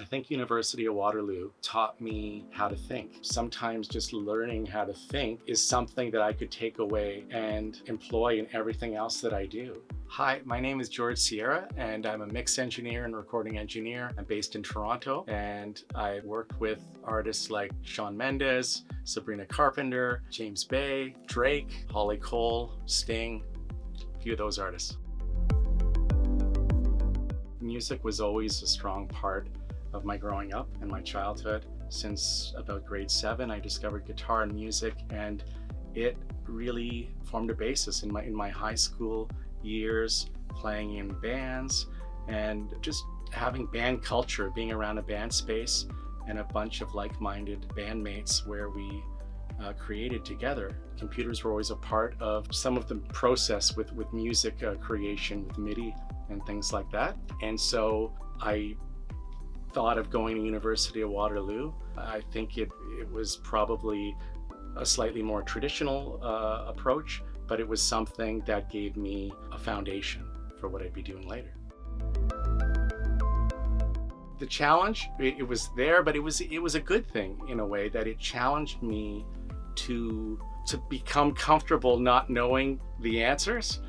think University of Waterloo taught me how to think. Sometimes just learning how to think is something that I could take away and employ in everything else that I do. Hi, my name is Seara, and I'm a mix engineer and recording engineer. I'm based in Toronto, and I worked with artists like Shawn Mendes, Sabrina Carpenter, James Bay, Drake, Holly Cole, Sting, a few of those artists. Music was always a strong part of my growing up and my childhood. Since about grade 7, I discovered guitar and music, and it really formed a basis in my high school years, playing in bands and just having band culture, being around a band space and a bunch of like-minded bandmates where we created together. Computers were always a part of some of the process with music creation, with MIDI and things like that. And so I thought of going to University of Waterloo. I think it was probably a slightly more traditional approach, but it was something that gave me a foundation for what I'd be doing later. The challenge, it was there, but it was a good thing in a way that it challenged me to become comfortable not knowing the answers.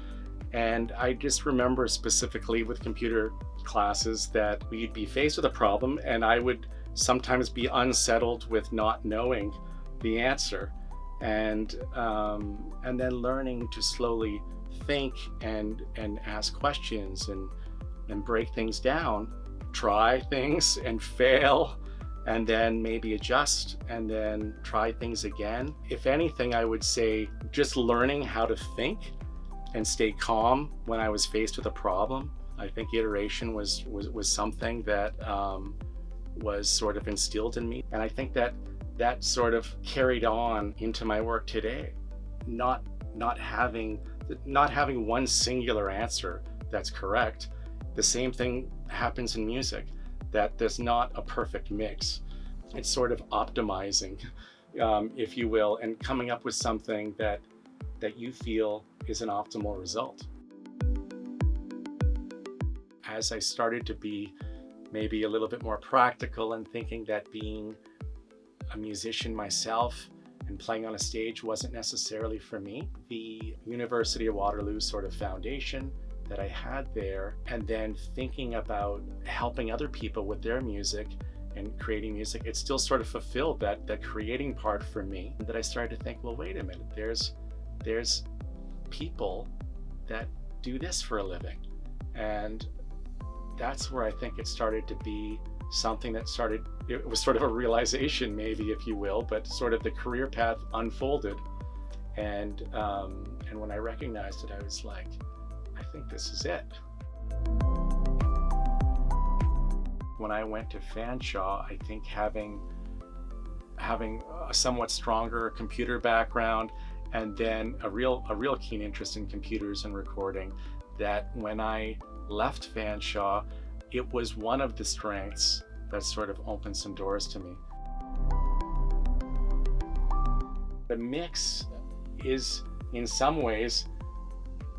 And I just remember specifically with computer classes that we'd be faced with a problem and I would sometimes be unsettled with not knowing the answer. And then learning to slowly think and ask questions and break things down, try things and fail, and then maybe adjust and then try things again. If anything, I would say just learning how to think and stay calm when I was faced with a problem. I think iteration was something that was sort of instilled in me. And I think that sort of carried on into my work today. Not having one singular answer that's correct. The same thing happens in music, that there's not a perfect mix. It's sort of optimizing, if you will, and coming up with something that you feel is an optimal result. As I started to be maybe a little bit more practical and thinking that being a musician myself and playing on a stage wasn't necessarily for me, the University of Waterloo sort of foundation that I had there, and then thinking about helping other people with their music and creating music, it still sort of fulfilled that creating part for me. That I started to think, well, wait a minute, there's people that do this for a living. And that's where I think it started to be something that it was sort of a realization, maybe, if you will, but sort of the career path unfolded. And when I recognized it, I was like, I think this is it. When I went to Fanshawe, I think having a somewhat stronger computer background and then a real keen interest in computers and recording, that when I left Fanshawe, it was one of the strengths that sort of opened some doors to me. The mix is, in some ways,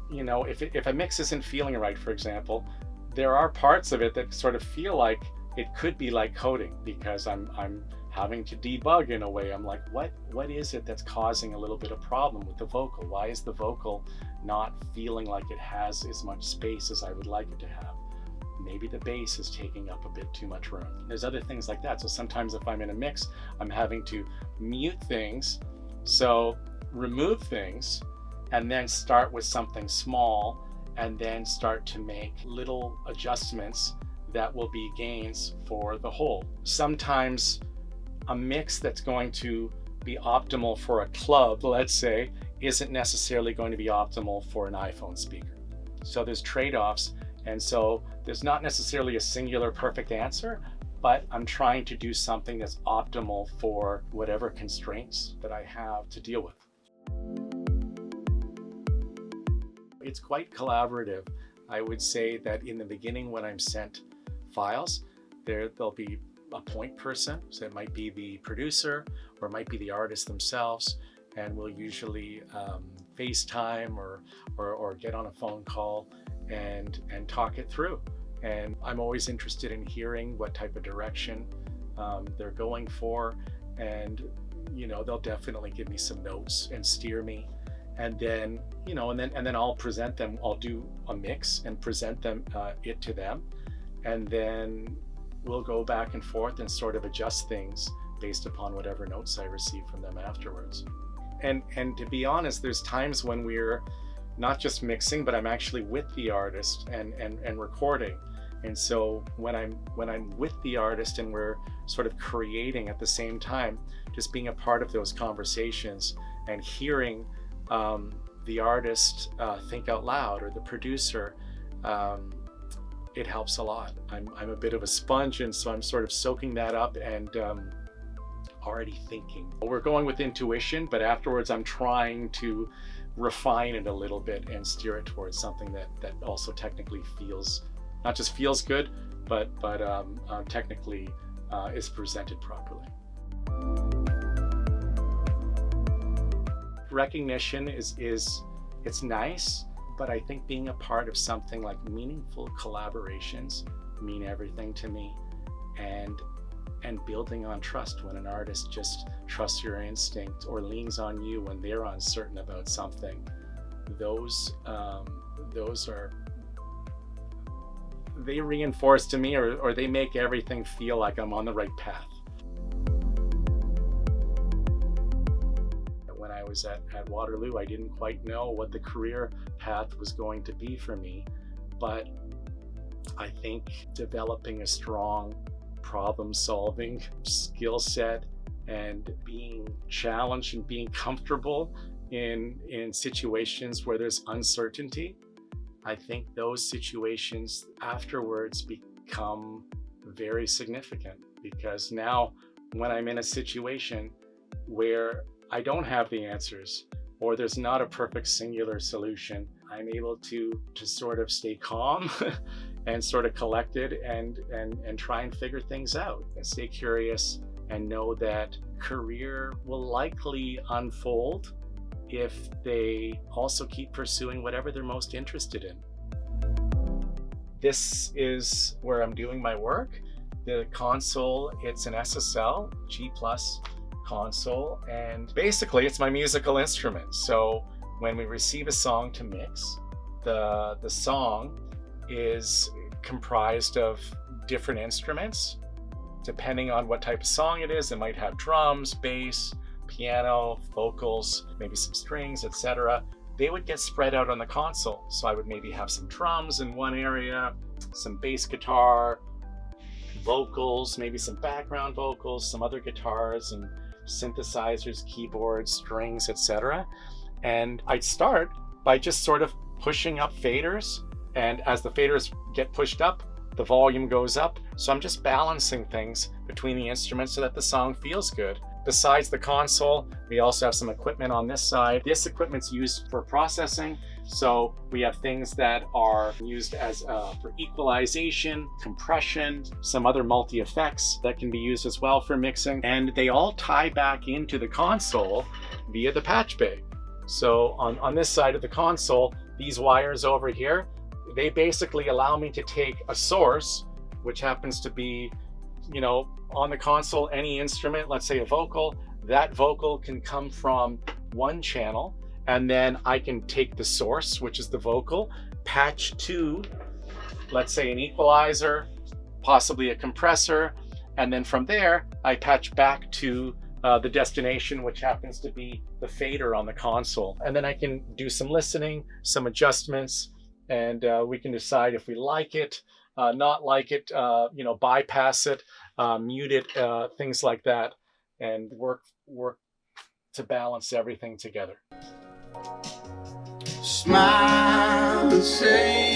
if a mix isn't feeling right, for example, there are parts of it that sort of feel like it could be like coding, because I'm having to debug in a way. I'm like, what is it that's causing a little bit of problem with the vocal? Why is the vocal not feeling like it has as much space as I would like it to have? Maybe the bass is taking up a bit too much room. There's other things like that. So sometimes if I'm in a mix, I'm having to mute things, so remove things, and then start with something small, and then start to make little adjustments that will be gains for the whole. Sometimes a mix that's going to be optimal for a club, let's say, isn't necessarily going to be optimal for an iPhone speaker. So there's trade-offs, and so there's not necessarily a singular perfect answer, but I'm trying to do something that's optimal for whatever constraints that I have to deal with. It's quite collaborative. I would say that in the beginning, when I'm sent files, there'll be a point person. So it might be the producer or it might be the artist themselves, and we'll usually FaceTime or get on a phone call and talk it through. And I'm always interested in hearing what type of direction they're going for. And, they'll definitely give me some notes and steer me. And then, and then I'll present them. I'll do a mix and present it to them. And then we'll go back and forth and sort of adjust things based upon whatever notes I receive from them afterwards. And to be honest, there's times when we're not just mixing, but I'm actually with the artist and recording. And so when I'm with the artist and we're sort of creating at the same time, just being a part of those conversations and hearing the artist think out loud, or the producer, it helps a lot. I'm a bit of a sponge, and so I'm sort of soaking that up and already thinking. We're going with intuition, but afterwards I'm trying to refine it a little bit and steer it towards something that also technically not just feels good, but technically is presented properly. Recognition is it's nice, but I think being a part of something like meaningful collaborations mean everything to me, and building on trust when an artist just trusts your instinct or leans on you when they're uncertain about something. Those are, they reinforce to me, or they make everything feel like I'm on the right path. When I was at Waterloo, I didn't quite know what the career path was going to be for me, but I think developing a strong problem-solving skill set and being challenged and being comfortable in situations where there's uncertainty, I think those situations afterwards become very significant, because now when I'm in a situation where I don't have the answers, or there's not a perfect singular solution, I'm able to sort of stay calm and sort of collected and try and figure things out and stay curious and know that career will likely unfold if they also keep pursuing whatever they're most interested in. This is where I'm doing my work. The console, it's an SSL G+ console, and basically it's my musical instrument. So when we receive a song to mix, the song is comprised of different instruments. Depending on what type of song it is, it might have drums, bass, piano, vocals, maybe some strings, etc. They would get spread out on the console. So I would maybe have some drums in one area, some bass guitar, vocals, maybe some background vocals, some other guitars and synthesizers, keyboards, strings, etc. And I'd start by just sort of pushing up faders, and as the faders get pushed up, the volume goes up. So I'm just balancing things between the instruments so that the song feels good. Besides the console, we also have some equipment on this side. This equipment's used for processing. So we have things that are used as for equalization, compression, some other multi-effects that can be used as well for mixing. And they all tie back into the console via the patch bay. So on this side of the console, these wires over here, they basically allow me to take a source, which happens to be, on the console, any instrument, let's say a vocal. That vocal can come from one channel, and then I can take the source, which is the vocal, patch to, let's say, an equalizer, possibly a compressor, and then from there, I patch back to the destination, which happens to be the fader on the console. And then I can do some listening, some adjustments, and we can decide if we like it, not like it, bypass it, mute it, things like that, and work to balance everything together. Smile and say